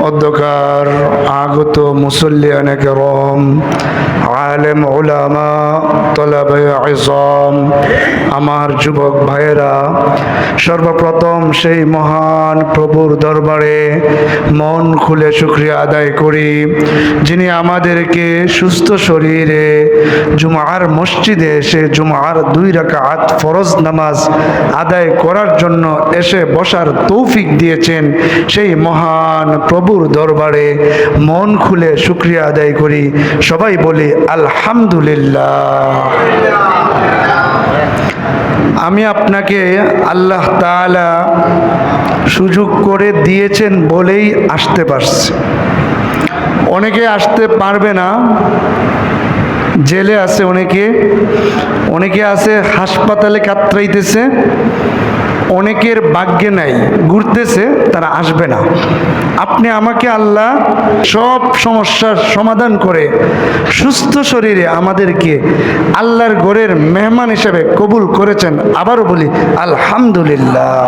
অধ্যকার আগত মুসল্লিয়ান কেরম, আলেম উলামা, তলাবে ইলম, আমার যুবক ভাইয়েরা, সর্বপ্রথম সেই মহান প্রভুর দরবারে মন খুলে শুকরিয়া আদায় করি, যিনি আমাদেরকে সুস্থ শরীরে জুমার মসজিদে এসে জুমার 2 রাকাত ফরজ নামাজ আদায় করার জন্য এসে বসার তৌফিক দিয়েছেন। সেই মহান প্রভুর দরবারে মন খুলে শুকরিয়া আদায় করি। সবাই বলি আলহামদুলিল্লাহ। আমি আপনাকে আল্লাহ তাআলা সুযোগ করে দিয়েছেন বলেই আসতে পারছি। অনেকে আসতে পারবে না, জেলে আছে, অনেকে আছে হাসপাতালে কাতরাইতেছে, অনেকের ভাগ্যে নাই, ঘুরতেছে, তারা আসবে না। আপনি আমাকে আল্লাহ সব সমস্যার সমাধান করে সুস্থ শরীরে আমাদেরকে আল্লাহর ঘরের মেহমান হিসেবে কবুল করেছেন। আবারও বলি আলহামদুলিল্লাহ।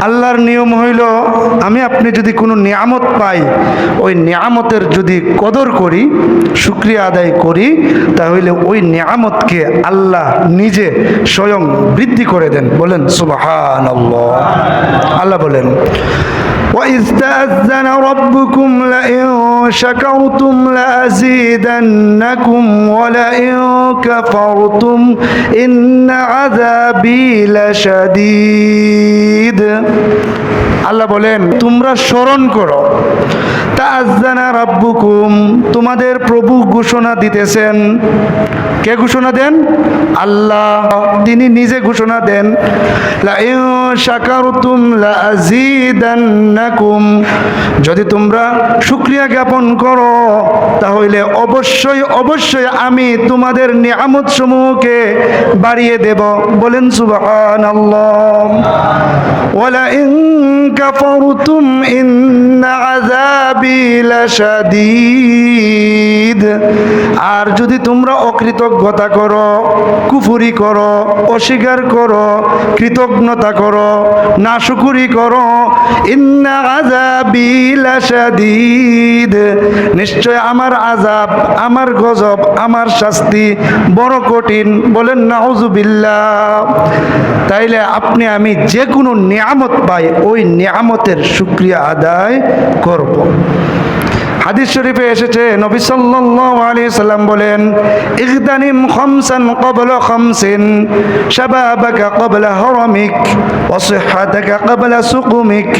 আল্লাহর নিয়ম হইল, আমি আপনি যদি কোনো নিয়ামত পাই, ওই নিয়ামতের যদি কদর করি, শুকরিয়া আদায় করি, তাহলে ওই নিয়ামতকে আল্লাহ নিজে স্বয়ং বৃদ্ধি করে দেন। বলেন সুবহানাল্লাহ। আল্লাহ বলেন, وَإِذْ تَأَذَّنَ رَبُّكُمْ لَئِن شَكَرْتُمْ لَأَزِيدَنَّكُمْ وَلَئِن كَفَرْتُمْ إِنَّ عَذَابِي لَشَدِيدٌ। আল্লাহ বলেন, তোমরা স্মরণ করো, তাআজ্জানা রাব্বুকুম, তোমাদের প্রভু ঘোষণা দিতেছেন। কে ঘোষণা দেন? আল্লাহ, তিনি নিজে ঘোষণা দেন। লাইন শাকারতুম লাআযীদান্নাকুম, যদি তোমরা শুকরিয়া জ্ঞাপন করো, তাহলে অবশ্যই অবশ্যই আমি তোমাদের নিয়ামত সমূহকে বাড়িয়ে দেব। বলেন সুবহানাল্লাহ। ওয়ালাইন কাফারতুম ইন্না আযাবি লাশাদীদ, আর যদি তোমরা অকৃতজ্ঞতা করো, কুফরি করো, অস্বীকার করো, কৃতজ্ঞতা করো, নাশুকরি করো, ইন্না আযাবি লাশাদীদ, নিশ্চয় আমার আযাব, আমার গজব, আমার শাস্তি বড় কঠিন। বলেন নাউযুবিল্লাহ। তাইলে আপনি আমি যে কোনো নিয়ামত পাই, ওই নিয়ামতের শুকরিয়া আদায় করব। হাদিস শরীফে এসেছে, নবী সাল্লাল্লাহু আলাইহি সাল্লাম বলেন, ইগতানিম খামসান ক্বাবলা খামসিন, শাবাবাকা ক্বাবলা হারামিক, ওয়া সিহহাতাকা ক্বাবলা সুকুমিক,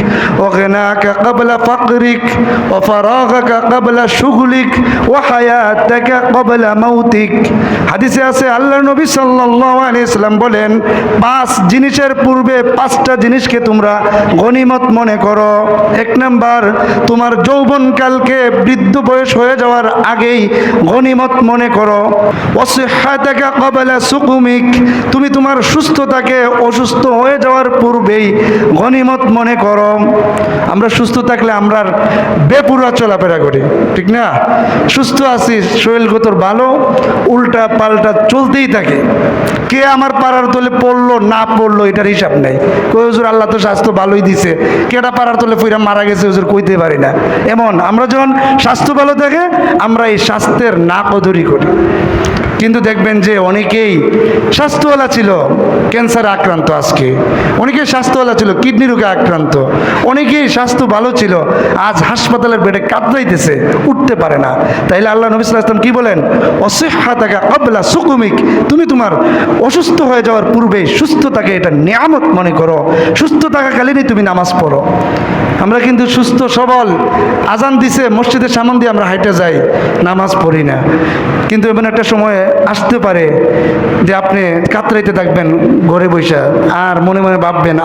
ওয়া গিনাকা ক্বাবলা ফাকরিক, ওয়া ফারাগাকা ক্বাবলা শুগলিক, ওয়া হায়াতাকা ক্বাবলা মাউতিক। হাদিসে আছে, আল্লাহর নবী সাল্লাল্লাহু আলাইহি সাল্লাম বলেন, 5 জিনিসের পূর্বে 5টা জিনিসকে তোমরা গনিমত মনে করো। 1 নাম্বার, তোমার যৌবনকালকে বৃদ্ধ বয়স হয়ে যাওয়ার আগেই গনিমত মনে করো। ওয়াসিহহাতাকা ক্বাবলা সুকুমিক, তুমি তোমার সুস্থতাকে অসুস্থ হয়ে যাওয়ার পূর্বেই গনিমত মনে করো। আমরা সুস্থ থাকলে আমরা বেপুরা চলাফেরা করি, ঠিক না? সুস্থ আছি, শরীরগত ভালো, উল্টা পাল্টা চলতেই থাকে। কে আমার পাড়ার তলে পড়লো না পড়লো এটার হিসাব নেই। কই হুজুর আল্লাহ তো স্বাস্থ্য ভালোই দিছে, কেটা পাড়ার তলে ফিরা মারা গেছে হুজুর কইতে পারি না। এমন আমরা যখন স্বাস্থ্য ভালো থাকে, আমরা এই স্বাস্থ্যের না কদরি করি। কিন্তু দেখবেন যে অনেকেই স্বাস্থ্যওয়ালা ছিল, ক্যান্সারে আক্রান্ত, আজকে অনেকেই স্বাস্থ্যওয়ালা ছিল, কিডনি রোগে আক্রান্ত, অনেকেই স্বাস্থ্য ভালো ছিল, আজ হাসপাতালের বেডে কাতরাইতেছে, উঠতে পারে না। তাইলে আল্লাহ নবী সাল্লাল্লাহু আলাইহি ওয়াসাল্লাম কি বলেন? ওয়াসিহহাতাকা ক্বাবলা সুকুমিক, তুমি তোমার অসুস্থ হয়ে যাওয়ার পূর্বে সুস্থতাকে এটা নিয়ামত মনে করো, সুস্থ থাকাকালীনই তুমি নামাজ পড়ো। আমরা কিন্তু সুস্থ সবল, আজান দিছে মসজিদের সামনে দিয়ে আমরা হাইটে যাই, নামাজ পড়ি না। কিন্তু এমন একটা সময় আসতে পারে যে আপনি কাতরাইতে থাকবেন ঘরে বসে, আর মনে মনে ভাববেন,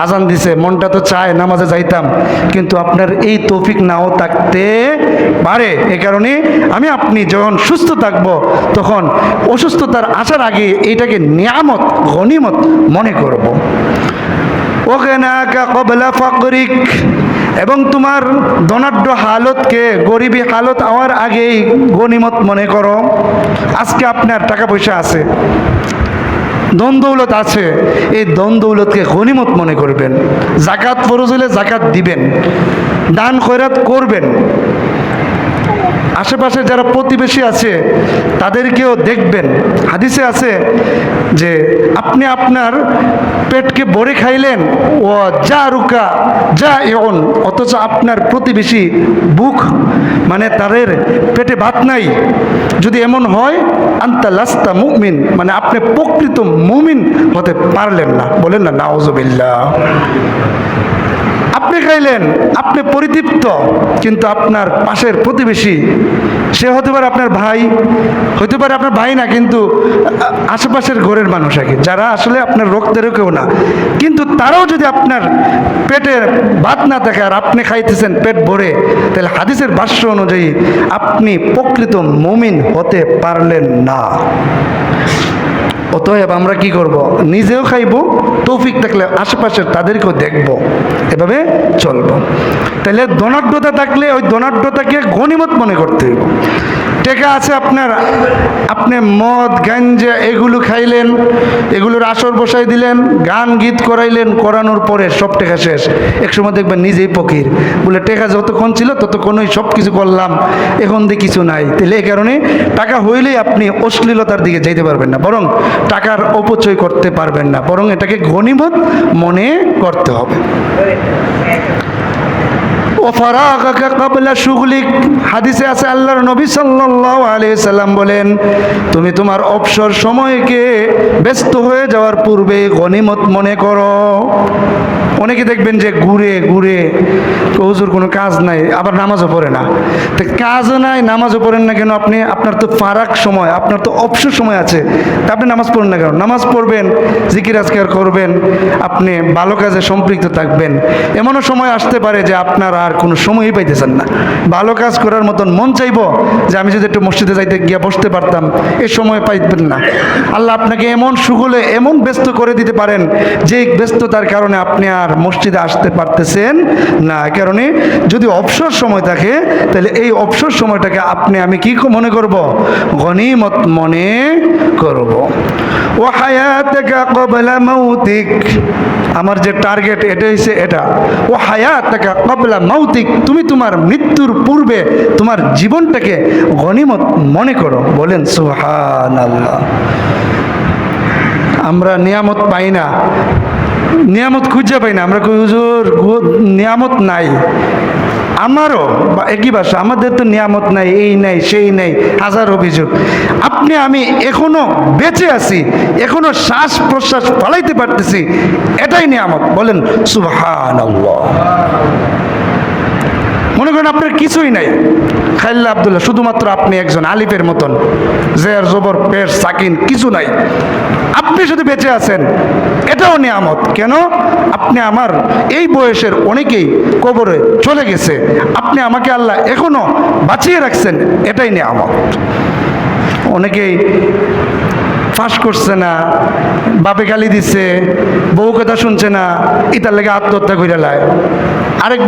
আজান দিছে, মনটা তো চায় নামাজে যাইতাম, কিন্তু আপনার এই তৌফিক নাও থাকতে পারে। এই কারণে আমি আপনি যখন সুস্থ থাকব, তখন অসুস্থতার আসার আগে এইটাকে নিয়ামত, গনিমত মনে করব। ওয়াগনাকা ক্বাবলা ফাকরিক, এবং তোমার ধনাঢ্য হালতকে, গরিবী হালত হওয়ার আগেই গনিমত মনে করো। আজকে আপনার টাকা পয়সা আছে, ধন দৌলত আছে, এই ধন দৌলতকে গনিমত মনে করবেন। জাকাত ফরজ হলে জাকাত দিবেন, দান খয়রাত করবেন। আশেপাশে যারা প্রতিবেশী আছে তাদেরকেও দেখবেন। হাদিসে আছে যে আপনি আপনার পেটকে ভরে খাইলেন, ও যা রুকা যা ইউন, অথচ আপনার প্রতিবেশী বুক মানে তাদের পেটে ভাত নাই, যদি এমন হয় আনতা লাস্তা মুমিন, মানে আপনি প্রকৃত মুমিন হতে পারলেন না। বলেন না নাউজুবিল্লাহ। আপনি খাইলেন, আপনি পরিতৃপ্ত, কিন্তু আপনার পাশের প্রতিবেশী, সে হতে পারে আপনার ভাই, হতে পারে আপনার ভাই না, কিন্তু আশেপাশের ঘরের মানুষ আর কি, যারা আসলে আপনার রক্তেরও কেউ না, কিন্তু তারাও যদি আপনার পেটে ভাত না থাকে আর আপনি খাইতেছেন পেট ভরে, তাহলে হাদিসের ভাষ্য অনুযায়ী আপনি প্রকৃত মুমিন হতে পারলেন না। অতএব আমরা কি করব? নিজেও খাইব, তৌফিক থাকলে আশেপাশের তাদেরকেও দেখব, এভাবে চলব। তাহলে ধনাঢ্যতা থাকলে ওই ধনাঢ্যতাকে গনিমত মনে করতে হইব। টেকা আছে আপনার, আপনি মদ গাঞ্জা এগুলো খাইলেন, এগুলোর আসর বসাই দিলেন, গান গীত করাইলেন, করানোর পরে সব টেকা শেষ। একসময় দেখবেন নিজেই ফকির, বলে টেকা যতক্ষণ ছিল ততক্ষণই সব কিছু করলাম, এখন দিয়ে কিছু নাই। তাহলে এই কারণে টাকা হইলেই আপনি অশ্লীলতার দিকে যাইতে পারবেন না, বরং টাকার অপচয় করতে পারবেন না, বরং এটাকে গনিমত মনে করতে হবে। ও ফারাগাকা ক্বাবলা শুগলিক, হাদিসে আছে আল্লাহর নবী সাল্লাল্লাহু আলাইহি সাল্লাম বলেন, তুমি তোমার অবসর সময়কে ব্যস্ত হয়ে যাওয়ার পূর্বে গনিমত মনে করো। অনেকে দেখবেন যে ঘুরে ঘুরে, হুজুর কোনো কাজ নাই, আবার নামাজও পড়ে না। তো কাজও নাই, নামাজও পড়েন না কেন আপনি? আপনার তো ফারাক সময়, আপনার তো অবসর সময় আছে, তা আপনি নামাজ পড়েন না কেন? নামাজ পড়বেন, জিকির আজকার করবেন, আপনি ভালো কাজে সম্পৃক্ত থাকবেন। এমনও সময় আসতে পারে যে আপনার আর কোনো সময়ই পাইতেছেন না, ভালো কাজ করার মতন মন চাইব যে আমি যদি একটু মসজিদে যাইতে গিয়ে বসতে পারতাম, এই সময় পাইবেন না। আল্লাহ আপনাকে এমন সুগলে এমন ব্যস্ত করে দিতে পারেন যে ব্যস্ততার কারণে আপনি আর মসজিদে আসতে পারতেছেন না। কারণে যদি অবসর সময় থাকে, তাহলে এই অবসর সময়টাকে আপনি আমি কি মনে করব? গনিমত মনে করব। ও হায়াতাকা ক্বাবলা মাউতিক, আমার যে টার্গেট এটা হচ্ছে এটা। ও হায়াতাকা ক্বাবলা মাউতিক, তুমি তোমার মৃত্যুর পূর্বে তোমার জীবনটাকে গনিমত মনে করো। বলেন সুবহানাল্লাহ। আমরা নিয়ামত পাই না, নিয়ামত খুঁজে পাই না, আমরা কই হুজুর নিয়ামত নাই। আমারও বা একই ভাষা, আমাদের তো নিয়ামত নাই, এই নাই সেই নাই, হাজার অভিযোগ। আপনি আমি এখনো বেঁচে আছি, এখনো শ্বাস প্রশ্বাস ফালাইতে পারতেছি, এটাই নিয়ামত। বলেন সুবহানাল্লাহ। মনে করেন আপনার কিছুই নাই, খাইল্লা আব্দুল্লাহ, শুধুমাত্র আপনি একজন আলিফের মতন, জের জবর পেশ সাকিন কিছু নাই, আপনি শুধু বেঁচে আছেন, এটাও নিয়ামত। কেন? আপনি আমার এই বয়সের অনেকেই কবরে চলে গেছে, আপনি আমাকে আল্লাহ এখনো বাঁচিয়ে রাখছেন, এটাই নিয়ামত। অনেকেই ফাঁস করছে না, বাপে গালি দিচ্ছে, বউ কথা শুনছে না, ইতার লেগে আত্মহত্যা করে লায়। আরেক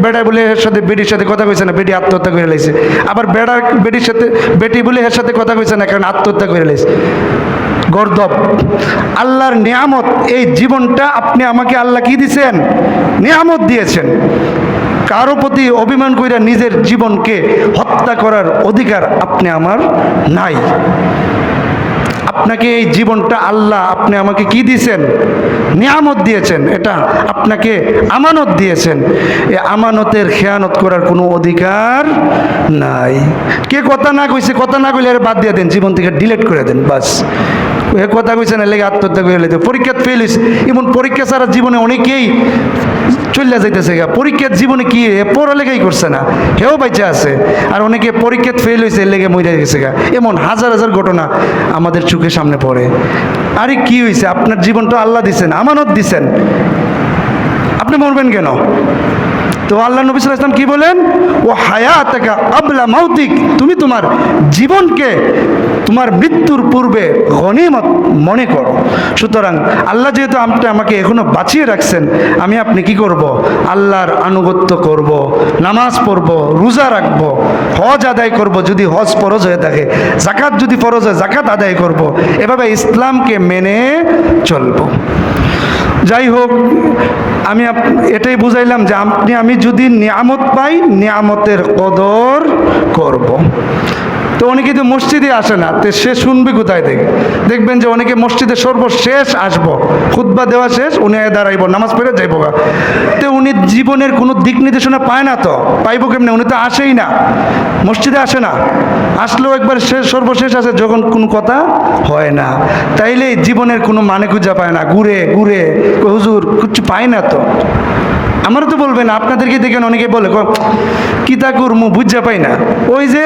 বেড়া বলে এর সাথে বেটির সাথে কথা কইছে না, বেটি আত্মহত্যা করে লাইছে। আবার বেড়ার বেটির সাথে বেটি বলে এর সাথে কথা কইছে না, কারণ আত্মহত্যা করে লাইছে। গর্দব। আল্লাহর নিয়ামত, এই জীবনটা আপনি আমাকে আল্লাহ কি দিয়েছেন? নিয়ামত দিয়েছেন। কারো প্রতি অভিমান কইরা নিজের জীবনকে হত্যা করার অধিকার আপনি আমার নাই। আপনাকে এই জীবনটা আল্লাহ আপনি আমাকে কি দিয়েছেন? নিয়ামত দিয়েছেন, এটা আপনাকে আমানত দিয়েছেন। এই আমানতের খেয়ানত করার কোনো অধিকার নাই। কে কথা না কইছে, কথা না কইলে আর বাদ দিয়ে দেন, জীবন থেকে ডিলিট করে দেন, বাস। এ কথা কইছে না লেগে আত্মহত্যা করে লেগে পরীক্ষা ফেল হয়েছে। এমন পরীক্ষা ছাড়া জীবনে অনেকেই চলে যাইতেছে গা। পরীক্ষার জীবনে কি পড়ালেখাই করছে না, হেও বাইচা আছে। আর অনেকে পরীক্ষা ফেল হয়েছে, লেগে মরে গেছে গা। এমন হাজার হাজার ঘটনা আমাদের চোখের সামনে পড়ে। আরে কি হয়েছে? আপনার জীবনটা আল্লাহ দিছেন, আমানত দিছেন, আপনি মরবেন কেন? তো তো আল্লাহ নবী সাল্লাল্লাহু আলাইহি ওয়াসাল্লাম কি বলেন, ও হায়াতাকা ক্বাবলা মাউতিক, তুমি তোমার জীবনকে তোমার মৃত্যুর পূর্বে গনিমত মনে করো। সুতরাং আল্লাহ যেহেতু আমাকে এখনো বাঁচিয়ে রাখছেন, আমি আপনি কি করব, আল্লাহর আনুগত্য করব, নামাজ পড়ব, রোজা রাখব, হজ আদায় করব যদি হজ ফরজ হয়ে থাকে, যাকাত যদি ফরজ হয় যাকাত আদায় করব, এভাবে ইসলামকে মেনে চলব। যাই হোক, আমি এটাই বুঝাইলাম যে আমি যদি নিয়ামত পাই, নিয়ামতের কদর করব। তো অনেকে তো মসজিদে আসে না, তো সে শুনবে কোথায় থেকে? দেখবেন যে অনেকে মসজিদে সর্বশেষ আসবো, খুতবা দেওয়া শেষ, উনি দাঁড়াইব, নামাজ পড়ে যাইব, তো উনি জীবনের কোনো দিক নির্দেশনা পায় না। তো পাইব কেমনে? উনি তো আসেই না, মসজিদে আসে না, আসলেও একবার সর্বশেষ আসে যখন কোনো কথা হয় না, তাইলে জীবনের কোনো মানে খুঁজে পায় না, ঘুরে ঘুরে হুজুর কিছু পায় না। তো আমারও তো বলবেন, আপনাদেরকে দেখেন অনেকে বলে কি তা করমু বুঝা পাই না, ওই যে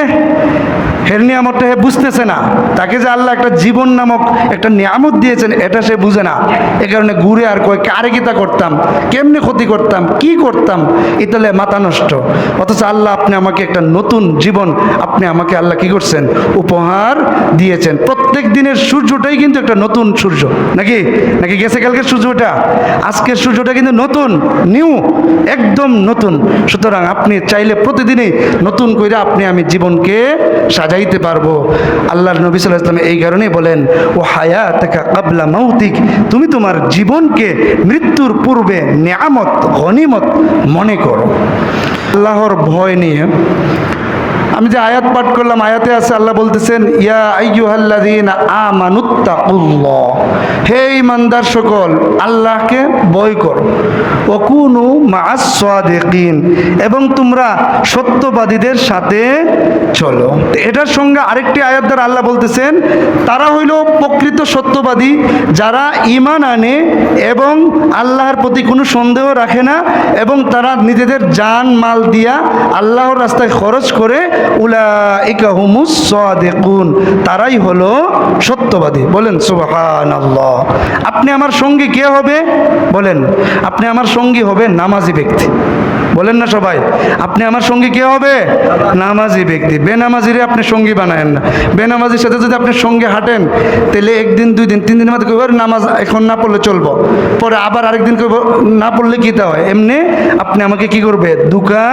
হের নিয়ামতটা হে বুঝতেছে না, তাকে যে আল্লাহ একটা জীবন নামক একটা নিয়ামত দিয়েছেন এটা সে বুঝে না, এ কারণে ঘুরে আর কয় কারে কিতা করতাম, কেমনে ক্ষতি করতাম, কি করতাম, ইতালে মাথা নষ্ট। অথচ আল্লাহ আপনি আমাকে একটা নতুন জীবন আপনি আমাকে আল্লাহ কি করছেন, উপহার দিয়েছেন। প্রত্যেক দিনের সূর্যটাই কিন্তু একটা নতুন সূর্য, নাকি নাকি গেছে কালকের সূর্যটা, আজকের সূর্যটা কিন্তু নতুন, নিউ, একদম নতুন। সুতরাং আপনি চাইলে প্রতিদিনই নতুন করে আপনি আমি জীবনকে সাজাইতে পারবো। আল্লাহর নবী সাল্লাল্লাহু আলাইহি ওয়াসাল্লাম এই কারণেই বলেন, ও হায়াতাকা ক্বাবলা মাউতিক, তুমি তোমার জীবনকে মৃত্যুর পূর্বে নিয়ামত গনিমত মনে করো। আল্লাহর ভয় নিয়ে আমি যে আয়াত পাঠ করলাম, আয়াতে আছে আল্লাহ বলতেছেন, ইয়া আইয়ুহাল্লাযীনা আমানুত্তাকুল্লাহ, হে ঈমানদার সকল আল্লাহকে ভয় করো, ওয়া কুনু মাআস সাদিকিন, এবং তোমরা সত্যবাদীদের সাথে চলো। এটার সঙ্গে আরেকটি আয়াত দ্বারা আল্লাহ বলতেছেন, তারা হইল প্রকৃত সত্যবাদী, যারা ঈমান আনে এবং আল্লাহর প্রতি কোনো সন্দেহ রাখে না, এবং তারা নিজেদের জান মাল দিয়া আল্লাহর রাস্তায় খরচ করে, উলাইকা হুমুস সাদিকুন, তারাই হলো সত্যবাদী। বলেন সুবহানাল্লাহ। আপনি আমার সঙ্গী কে হবে? বলেন, আপনি আমার সঙ্গী হবে নামাজি ব্যক্তি। বলেন না সবাই, আপনি আমার সঙ্গী কে হবে? নামাজি ব্যক্তি। বেনামাজিরে আপনি সঙ্গী বানায়েন না। বেনামাজির সাথে যদি আপনি সঙ্গে হাঁটেন, তাহলে একদিন, দুই দিন, তিন দিনের মধ্যে কইব নামাজ এখন না পড়লে চলবো, পরে আবার আরেকদিন কইব না পড়লে কী তা হয়, এমনি আপনি আমাকে কি করবে, ধোঁকা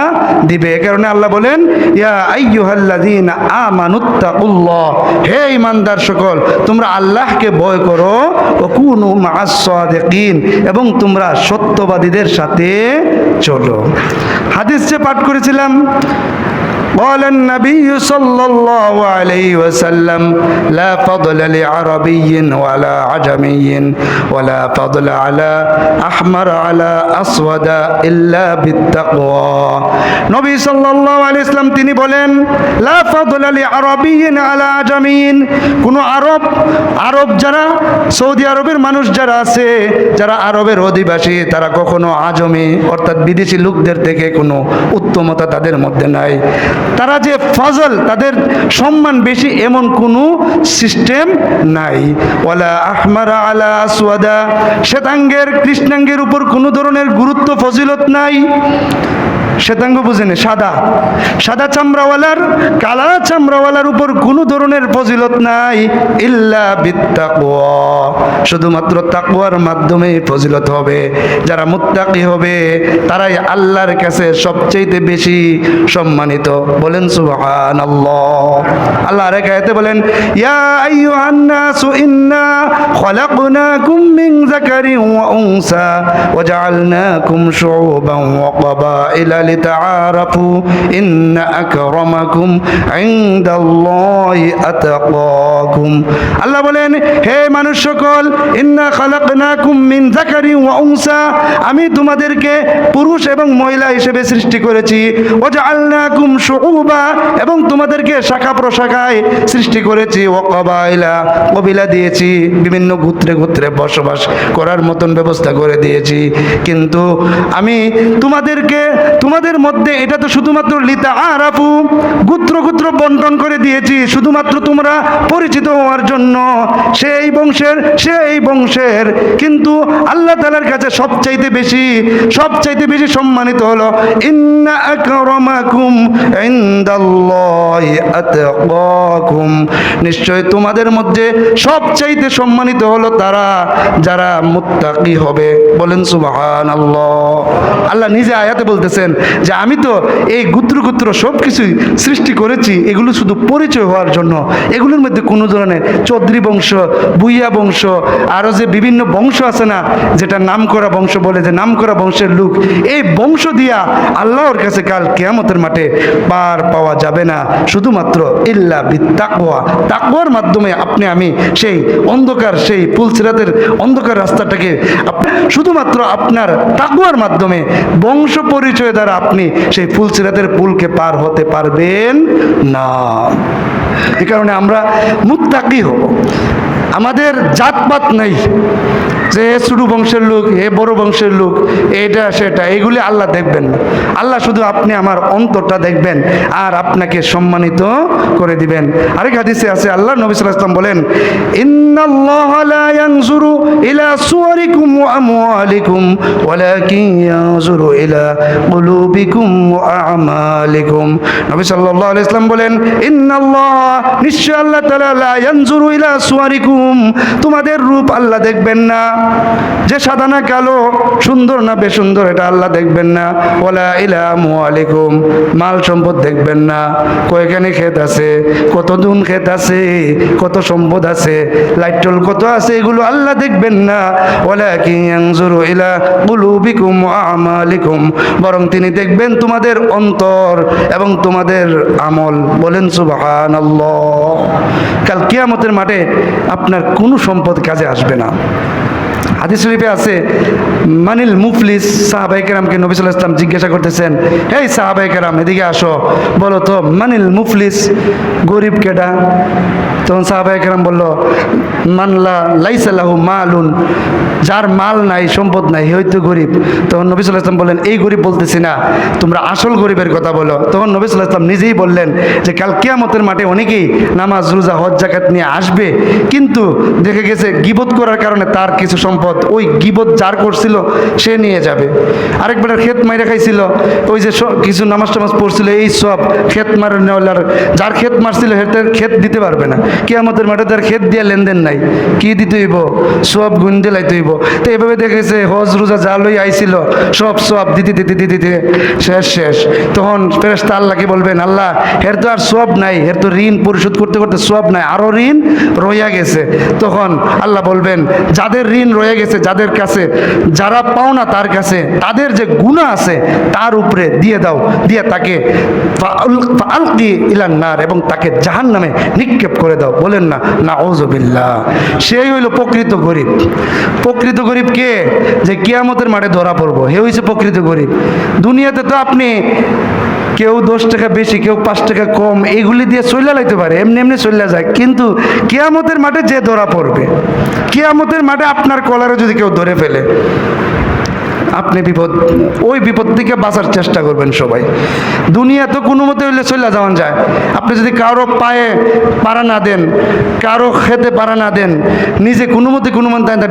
দিবে। এ কারণে আল্লাহ বলেন, ইয়া আইয়ুহাল্লাযীনা আমানুত্তাকুল্লাহ, হে ঈমানদার সকল তোমরা আল্লাহকে ভয় করো, ওয়া কুনু মাআস সাদিকিন, এবং তোমরা সত্যবাদীদের সাথে চলো। হাদিস যে পাঠ করেছিলাম, قال النبي صلى الله عليه وسلم لا فضل لعربي ولا عجمي ولا فضل على أحمر على أسود إلا بالتقوى। নবী সাল্লাল্লাহু আলাইহি ওয়াসাল্লাম তিনি বলেন, লা ফাদলা লিআরাবিয়্যিন আলা আজামিয়্যিন, কোন আরব যারা সৌদি আরবের মানুষ যারা আছে, যারা আরবের অধিবাসী, তারা কখনো আজমি অর্থাৎ বিদেশি লোকদের থেকে কোনো উত্তমতা তাদের মধ্যে নাই। তারা যে ফজল, তাদের সম্মান বেশি, এমন কোনো সিস্টেম নাই। ওয়ালা আহমারা আলা আসওয়াদা, শ্বেতাঙ্গের কৃষ্ণাঙ্গের উপর কোনো ধরনের গুরুত্ব ফজিলত নাই। শ্বেতাঙ্গ বুঝেন, সাদা সাদা চামড়াওয়ালার কালা চামড়াওয়ালার উপর কোনো ধরনের ফজিলত নাই, ইল্লা বিত্তাকওয়া, শুধুমাত্র তাকওয়ার মাধ্যমে ফজিলত হবে। যারা মুত্তাকি হবে তারাই আল্লাহর কাছে সবচেয়ে বেশি সম্মানিত। বলেন সুবহানাল্লাহ। আল্লাহ আরেক আয়াতে বলেন, ইয়া আইয়ুহান নাসু ইন্না খলাকনাকুম মিন যাকারিন ওয়া উনসা ওয়া জাআলনাকুম শুউবান ওয়া ক্বাবাইলা লিতাআরাফু ইন্না আকরামাকুম ইনদাল্লাহি আতাকাকুম। আল্লাহ বলেন, হে মানুষ সকল, ইন্না খালাকনাকুম মিন যাকারিন ওয়া উনসা, আমি তোমাদেরকে পুরুষ এবং মহিলা হিসেবে সৃষ্টি করেছি। ওয়া জাআলনাকুম শুউবা, এবং তোমাদেরকে শাখা প্রশাখায় সৃষ্টি করেছি। ওয়া ক্বাবাইলা, কবিলা দিয়েছি, বিভিন্ন গোত্রে গোত্রে বসবাস করার মতন ব্যবস্থা করে দিয়েছি। কিন্তু আমি তোমাদেরকে তোমাদের মধ্যে এটা তো শুধুমাত্র লিতা আরাফু, গোত্র গোত্র বন্টন করে দিয়েছি শুধুমাত্র তোমরা পরিচিত হওয়ার জন্য, সেই বংশের। কিন্তু আল্লাহ তাআলার কাছে সবচাইতে বেশি সম্মানিত হলো ইন্না আকরামাকুম ইনদাল্লাহি আতকাকুম, নিশ্চয় তোমাদের মধ্যে সবচাইতে সম্মানিত হলো তারা যারা মুত্তাকি হবে। বলেন সুবহানাল্লাহ। আল্লাহ নিজে আয়াতে বলতেছেন যে আমি তো এই গোত্র সব কিছুই সৃষ্টি করেছি এগুলো শুধু পরিচয় হওয়ার জন্য। এগুলোর মধ্যে কোনো ধরনের চৌধুরী বংশ, বুইয়া বংশ, আরও যে বিভিন্ন বংশ আছে না, যেটা নামকরা বংশ বলে, যে নামকরা বংশের লোক, এই বংশ দিয়া আল্লাহর কাছে কাল কিয়ামতের মাঠে পার পাওয়া যাবে না, শুধুমাত্র ইল্লা বিত্তাকওয়া, তাকওয়ার মাধ্যমে আপনি আমি সেই অন্ধকার, সেই পুলসিরাতের অন্ধকার রাস্তাটাকে শুধুমাত্র আপনার তাকওয়ার মাধ্যমে বংশ পরিচয় দ্বারা আপনি সেই ফুলসিরাতের পুলকে পার হতে পারবেন না। এই কারণে আমরা মুত্তাকি হব। আমাদের জাতপাত নেই যে ছোট বংশের লোক, এ বড় বংশের লোক, এটা সেটা, এগুলি আল্লাহ দেখবেন না। আল্লাহ শুধু আপনি আমার অন্তরটা দেখবেন আর আপনাকে সম্মানিত করে দিবেন। আরেক হাদিসে আছে, আল্লাহ নবী সাল্লাল্লাহু আলাইহি ওয়াসাল্লাম বলেন, ইন্নাল্লাহা লা ইয়ানজুরু ইলা সুওয়ারিকুম ওয়া আমওয়ালিকুম ওয়ালাকিন ইয়ানজুরু ইলা কুলুবিকুম ওয়া আমালিকুম। নবী সাল্লাল্লাহু আলাইহি ওয়াসাল্লাম বলেন, ইন্নাল্লাহ, নিশ্চয় আল্লাহ তাআলা, লা ইয়ানজুরু ইলা সুওয়ারিকুম, তোমাদের রূপ আল্লাহ দেখবেন না, যে সাদা না কালো, সুন্দর না বেসুন্দর, এটা আল্লাহ দেখবেন না। ওয়ালা ইলা আমওয়ালিকুম, মাল সম্পদ দেখবেন না, কয়খানি ক্ষেত আছে, কত দুন ক্ষেত আছে, কত সম্পদ আছে, লাইটল কত আছে, এগুলো আল্লাহ দেখবেন না। ওয়ালাকিন ইয়ানজুরু ইলা কুলুবিকুম ওয়া আমালিকুম, বরং তিনি দেখবেন তোমাদের অন্তর এবং তোমাদের আমল। বলেন সুবহানাল্লাহ। কাল কিয়ামতের মাঠে আপনার কোনো সম্পদ কাজে আসবে না। হাদিস শরীফে আছে, মানিল মুফলিস, সাহাবায়ে কেরামকে নবী সাল্লাল্লাহু আলাইহি ওয়াসাল্লাম জিজ্ঞাসা করতেছেন, এই সাহাবায়ে কেরাম এদিকে আসো, বলো তো মানিল মুফলিস, গরিব কেডা? তখন সাহাবায়ে কেরাম বলল, মানলা লাইসা লাহু মালুন, যার মাল নাই, সম্পদ নাই, হয়তো গরিব। তখন নবী সাল্লাল্লাহু আলাইহি ওয়াসাল্লাম বললেন, এই গরিব বলতেছি না, তোমরা আসল গরিবের কথা বলো। তখন নবী সাল্লাল্লাহু আলাইহি ওয়াসাল্লাম নিজেই বললেন যে কাল কিয়ামতের মাঠে অনেকেই নামাজ, রোজা, হজ, যাকাত নিয়ে আসবে, কিন্তু দেখে গেছে গীবত করার কারণে তার কিছু সম্পদ ওই গীবত যার করছিল সে নিয়ে যাবে। আরেকবার ক্ষেত মাইরা খাইছিল, ওই যে কিছু নামাজ টামাজ পড়ছিল, এই সব ক্ষেত মারের নেওয়ার, যার ক্ষেত মারছিল হের ক্ষেত দিতে পারবে না। কিয়ামতের মাঠে তার ক্ষেত দিয়ে লেনদেন নাই, কি দিতে হইব? সব গুণ দিয়ে লাইতে হইব। তো এভাবে দেখেছে হজ রোজা যা লই আইছিল সব দিতে শেষ। তখন ফেরেশতা আল্লাহকে বলবেন, আল্লাহ হের তো আর সব নাই, হের তো ঋণ পরিশোধ করতে করতে সব নাই, আরও ঋণ রইয়া গেছে। তখন আল্লাহ বলবেন, যাদের ঋণ রয়ে গেছে, যাদের কাছে যারা পাওনা তার কাছে, তাদের যে গুনাহ আছে তার উপরে দিয়ে দাও, দিয়ে তাকে আলকি ইলান নার, এবং তাকে জাহান্নামে নিক্ষেপ করে দাও। বলেন না নাউযুবিল্লাহ। সেই হইল প্রকৃত গরিব। প্রকৃত গরিব কে? যে কিয়ামতের মাঠে ধরা পড়বো, হে হইছে প্রকৃত গরিব। দুনিয়াতে তো আপনি কেউ 10 টাকা বেশি, কেউ 5 টাকা কম, এইগুলি দিয়ে চলে লাইতে পারে, এমনি চলে যায়, কিন্তু কিয়ামতের মাঠে যে ধরা পড়বে, কিয়ামতের মাঠে আপনার কলারে যদি কেউ ধরে ফেলে, আপনি ওই বিপদ থেকে বাঁচার চেষ্টা করবেন সবাই। দুনিয়া তো কোনো মতে হইলে চলে যাওয়া যায়। আপনি যদি কারো পায়ে পাড়া না দেন, কারো খেতে পাড়া না দেন, নিজে কোনো মতে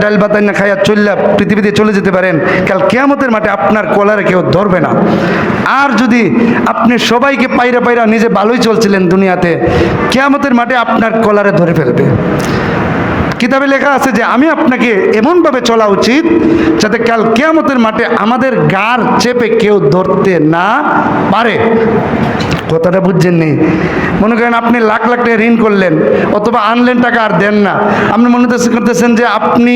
ডাল বাতাই না খাইয়া চললে পৃথিবীতে চলে যেতে পারেন, কাল কিয়ামতের মাঠে আপনার কলারে কেউ ধরবে না। আর যদি আপনি সবাইকে পাইরা নিজে ভালোই চলছিলেন দুনিয়াতে, কিয়ামতের মাঠে আপনার কলারে ধরে ফেলবে। কিতাবে লেখা আছে যে আমি আপনাকে এমনভাবে চলা উচিত যাতে কাল কিয়ামতের মাঠে আমাদের গার চেপে কেউ ধরতে না পারে। কথাটা বুঝছেন নি? মনে করেন আপনি লাখ টাকা ঋণ করলেন অথবা আনলেন, টাকা আর দেন না, আপনি মনে করতেছেন যে আপনি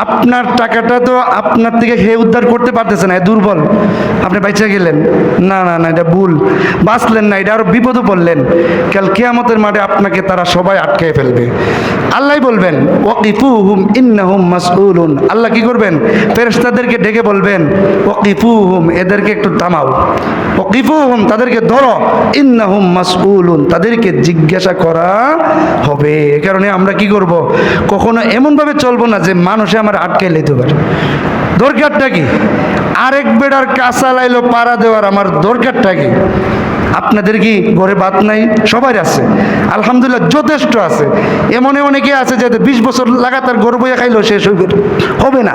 আপনার টাকাটা তো আপনার থেকে হে উদ্ধার করতে পারতেছে না, দুর্বল, আপনি বাইচা গেলেন। না, এটা ভুল, বাঁচলেন না, এটা আরো বিপদে পড়লেন। কাল কিয়ামতের মাঠে আপনাকে তারা সবাই আটকায় ফেলবে। আল্লাহ বলবেন, ওয়াকিফুহুম ইন্নাহুম মাসউলুন। আল্লাহ কি করবেন? ফেরেশতাদেরকে ডেকে বলবেন, ওয়াকিফুহুম, এদেরকে একটু থামাও, ওয়াকিফুহুম, তাদেরকে ধরো, ইন্নাহুম মাসউলুন, তাদেরকে জিজ্ঞাসা করা হবে। এই কারণে আমরা কি করব? কখনো এমনভাবে চলবো না যে মানুষে আমার আটকে লেতে পারে। দরকারটা কি? আরেক বেড়ার কাঁচা লাইলো পাড়া দেওয়ার আমার দরকারটা কি? আপনাদের কি ঘরে ভাত নাই? সবার আছে, আলহামদুলিল্লাহ যথেষ্ট আছে। এমন অনেকে আছে যে 20 বছর লাগাতার গরু বইয়া খাইলেও শেষ হবে না।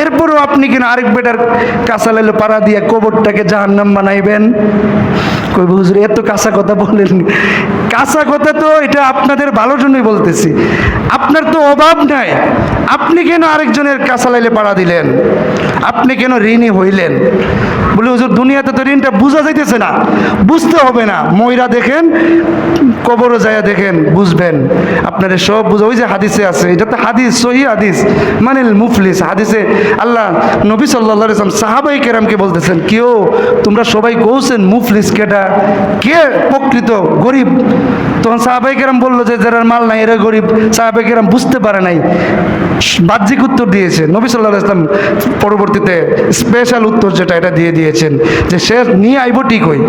এরপরও আপনি কিনা আরেক বেটার কাঁচা লাইলো পাড়া দিয়ে কবরটাকে জাহান্নাম বানাইবেন? কই হুজুর এত কাঁচা কথা বলেন? কাঁচা কথা তো এটা আপনাদের ভালোর জন্যই বলতেছি। আপনার তো অভাব নাই, আপনি কেন আরেকজনের কাঁচা লাইলে পাড়া দিলেন? আপনি কেন ঋণী হইলেন? বলে হুজুর দুনিয়াতে তো ঋণটা বোঝা যাইতেছে না। বুঝতে হবে না, ময়রা দেখেন, কবরও যায় দেখেন, বুঝবেন। আপনারা সব বুঝা, ওই যে হাদিসে আছে, এটা তো হাদিস, সহি হাদিস, মানিল মুফলিস হাদিসে আল্লাহ নবী সাল্লাল্লাহু আলাইহি ওয়াসাল্লাম সাহাবায়ে কেরামকে বলতেছেন, কেউ তোমরা সবাই কৌছেন মুফলিস কেটা, কে প্রকৃত গরিব? তখন সাহাবায়ে কেরাম বললো যে যারা মাল নাই এরা গরিব। সাহাবায়ে কেরাম বুঝতে পারে নাই, বাহ্যিক উত্তর দিয়েছে। নবী সাল্লাল্লাহু আলাইহি ওয়াসাল্লাম পরবর্তীতে স্পেশাল উত্তর যেটা এটা দিয়ে দিয়েছেন যে সে নিয়ে আইব ঠিকই,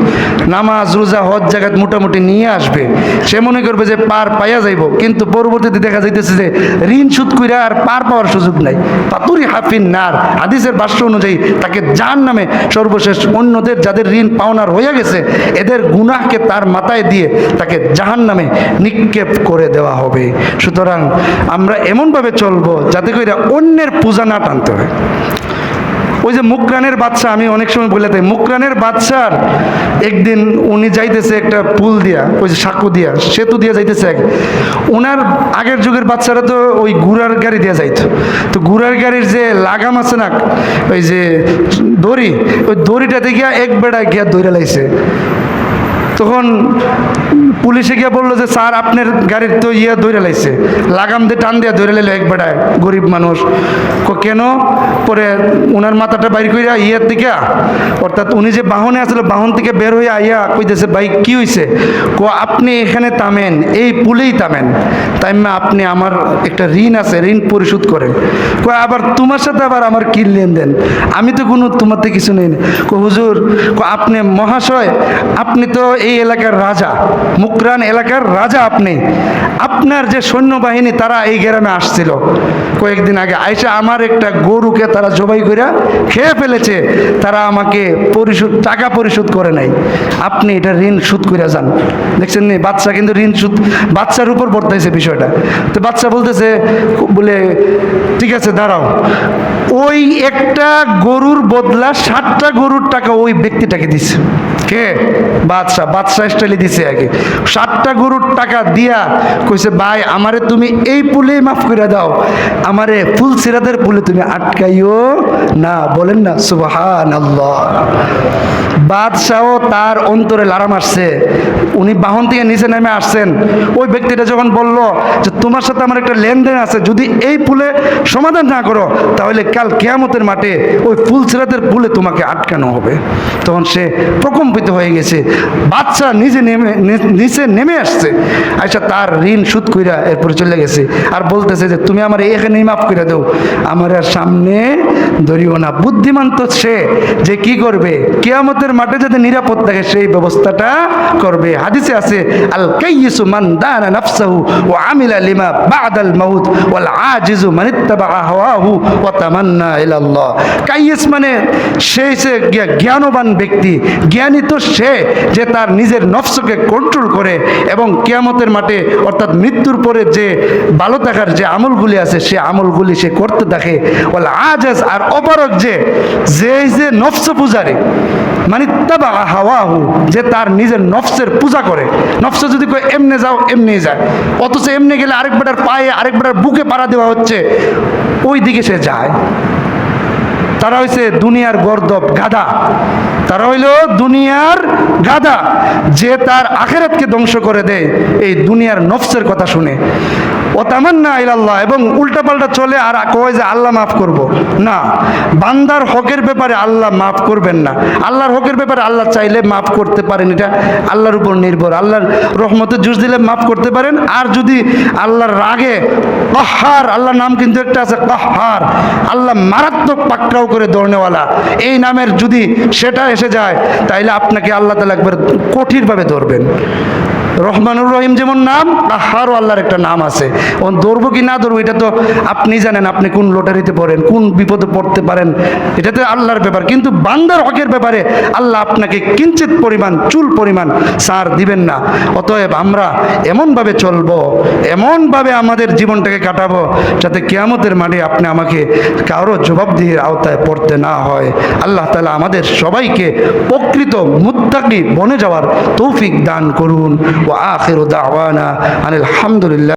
নামাজ রোজা হজ জাকাত মোটামুটি নিয়ে আসবে, সে মনে করবে যে পার পাইয়া যাইব, কিন্তু পরবর্তীতে দেখা যাইতেছে যে ঋণ সুদ কইরা আর পার পাওয়ার সুযোগ নাই। পাতুরি হাফিন নার, হাদিসের ভাষ্য অনুযায়ী তাকে জাহান্নামে সর্বশেষ অন্যদের যাদের ঋণ পাওনার হয়ে গেছে এদের গুনাহকে তার মাথায় দিয়ে তাকে জাহান্নামে নিক্ষেপ করে দেওয়া হবে। সুতরাং আমরা এমনভাবে চলবো যাতে করে অন্যের পূজা না টানতে হয়। ওই যে মুকরানের বাদশা, আমি অনেক সময় বলে থাকি, মুকরানের বাদশার একদিন উনি যাইতেছে একটা পুল দিয়া, ওই যে সাঁকো দিয়া, সেতু দিয়ে যাইতেছে। ওনার আগের যুগের বাচ্চারা তো ওই ঘোড়ার গাড়ি দিয়ে যাইতো। তো ঘোড়ার গাড়ির যে লাগাম আছে না, ওই যে দড়ি, ওই দড়িটা দেখিয়া এক বেড়া গিয়া দৌড়ে লাইছে। তখন পুলিশে গিয়ে বললো যে স্যার আপনার গাড়ির তো দৌড়ে লাইছে, লাগাম দিয়ে টান দিয়ে দৌড়ে লাইলো এক বেড়ায়, গরিব মানুষ। কেন? পরে ওনার মাথাটা বাইর কইরা ইয়ের দিকে, অর্থাৎ উনি যে বাহনে আসলে বাহন থেকে বের হয়ে আইয়া কইতেছে, ভাই কি হয়েছে? আপনি এখানে থামেন, এই পুলেই থামেন, তাই আপনি আমার একটা ঋণ আছে, ঋণ পরিশোধ করেন। আবার তোমার সাথে আবার আমার কি লেনদেন? আমি তো কোনো তোমাতে কিছু নেই। হুজুর আপনি মহাশয়, আপনি তো এই এলাকার রাজা, মুকরান এলাকার রাজা। আপনি, আপনার যে সৈন্যবাহিনী তারা এই গ্রামে আসছিল কয়েকদিন আগে, আইসা আমার একটা গরুকে তারা জবাই করে খেয়ে ফেলেছে, তারা আমাকে টাকা পরিশোধ করে নাই, আপনি এটা ঋণ শোধ করে যান। দেখছেন নি, বাচ্চা কিন্তু ঋণ শোধ বাচ্চার উপর বর্তাইছে বিষয়টা। তো বাচ্চা বলতেছে, বলে ঠিক আছে দাঁড়াও, ওই একটা গরুর বদলা 60টা গরুর টাকা ওই ব্যক্তিটাকে দিচ্ছে। কে? বাদশা। বাদশা স্টাইলে দিছে আগে 60টা গরুর টাকা দিয়া কইছে, ভাই আমারে তুমি এই পুলেই মাফ করে দাও, আমারে ফুলসিরাতের পুলে তুমি আটকাইও না। বলেন না সুবহানাল্লাহ। বাদশাহ তার অন্তরে লারাম আসছে, উনি বাহন থেকে নিচে নেমে আসছেন। ওই ব্যক্তিটা যখন বলল যে তোমার সাথে আমার একটা লেনদেন আছে, যদি এই পুলে সমাধান না করো তাহলে কাল কিয়ামতের মাঠে ওই ফুলসিরাতের পুলে তোমাকে আটকানো হবে, তখন সে প্রকম্পিত হয়ে গেছে। বাদশা নিচে নেমে আসছে, আচ্ছা তার ঋণ শোধ কইরা এরপরে চলে গেছে। আর বলতেছে যে তুমি আমার এখানেই মাফ করে দাও, আমার আর সামনে ধরিও না। বুদ্ধিমান তো সে যে কি করবে, কিয়ামতের মাঠে যাতে নিরাপদ থাকে সেই ব্যবস্থাটা করবে। হাদিসে আছে, আল কাইয়িসু মান দানা নাফসাহু ওয়া আমিলা লিমা বাদাল মাউত ওয়াল আজিজু মান ইত্তাবা হাওয়াহু ওয়া তামান্না ইলা আল্লাহ। কাইয়িস মানে সেই সে জ্ঞানবান ব্যক্তি। জ্ঞানী তো সে যে তার নিজের নফসকে কন্ট্রোল করে এবং কিয়ামতের মাঠে অর্থাৎ মৃত্যুর পরে যে ভালো থাকার যে আমলগুলি আছে সে আমলগুলি সে করতে থাকে। ওয়াল আজিজ, আর অপারগ যে নফস পূজারে, মানে তাবা হাওয়াহু, যে তার নিজের নফসের পূজা করে। নফস যদি কয় এমনে যাও এমনি যায়, অথচ এমনি গেলে আরেক বেটার পায়ে আরেক বেটার বুকে পাড়া দেওয়া হচ্ছে, ওই দিকে সে যায়। তারা হইছে দুনিয়ার গর্দব গাধা, তারা হইল দুনিয়ার গাধা যে তার আখিরাতকে ধ্বংস করে দেয় এই দুনিয়ার নফসের কথা শুনে। ও তামান্না ইলাল্লাহ, এবং উল্টাপাল্টা চলে আর কয় যে আল্লাহ মাফ করব না। বান্দার হকের ব্যাপারে আল্লাহ মাফ করবেন না, আল্লাহর হকের ব্যাপারে আল্লাহ চাইলে মাফ করতে পারেন, এটা আল্লাহর উপর নির্ভর। আল্লাহর রহমতে জুস দিলে মাফ করতে পারেন, আর যদি আল্লাহর রাগে কাহ্হার, আল্লাহর নাম কিন্তু একটা আছে কাহ্হার, আল্লাহ মারাত্মক পাকড়াও করে দৌড়নেওয়ালা, এই নামের যদি সেটা এসে যায় তাইলে আপনাকে আল্লাহ তাআলা একবার কঠিনভাবে ধরবেন। রহমানুর রহিম যেমন নাম, কাহারও আল্লাহর একটা নাম আছে। ও ধরবো কি না ধরবো এটা তো আপনি জানেন, আপনি কোন লটারিতে পড়েন, কোন বিপদে পড়তে পারেন, এটা তো আল্লাহর ব্যাপার। কিন্তু বান্দার হকের ব্যাপারে আল্লাহ আপনাকে কিঞ্চিত পরিমাণ, চুল পরিমাণ ছাড় দিবেন না। অতএব আমরা এমনভাবে চলবো, এমনভাবে আমাদের জীবনটাকে কাটাবো যাতে কিয়ামতের মাঠে আপনি আমাকে কারো জবাবদিহির আওতায় পড়তে না হয়। আল্লাহ তাআলা আমাদের সবাইকে প্রকৃত মুত্তাকি বনে যাওয়ার তৌফিক দান করুন। ওয়া আখিরু দাওয়ানা আনিল হামদুলিল্লাহ।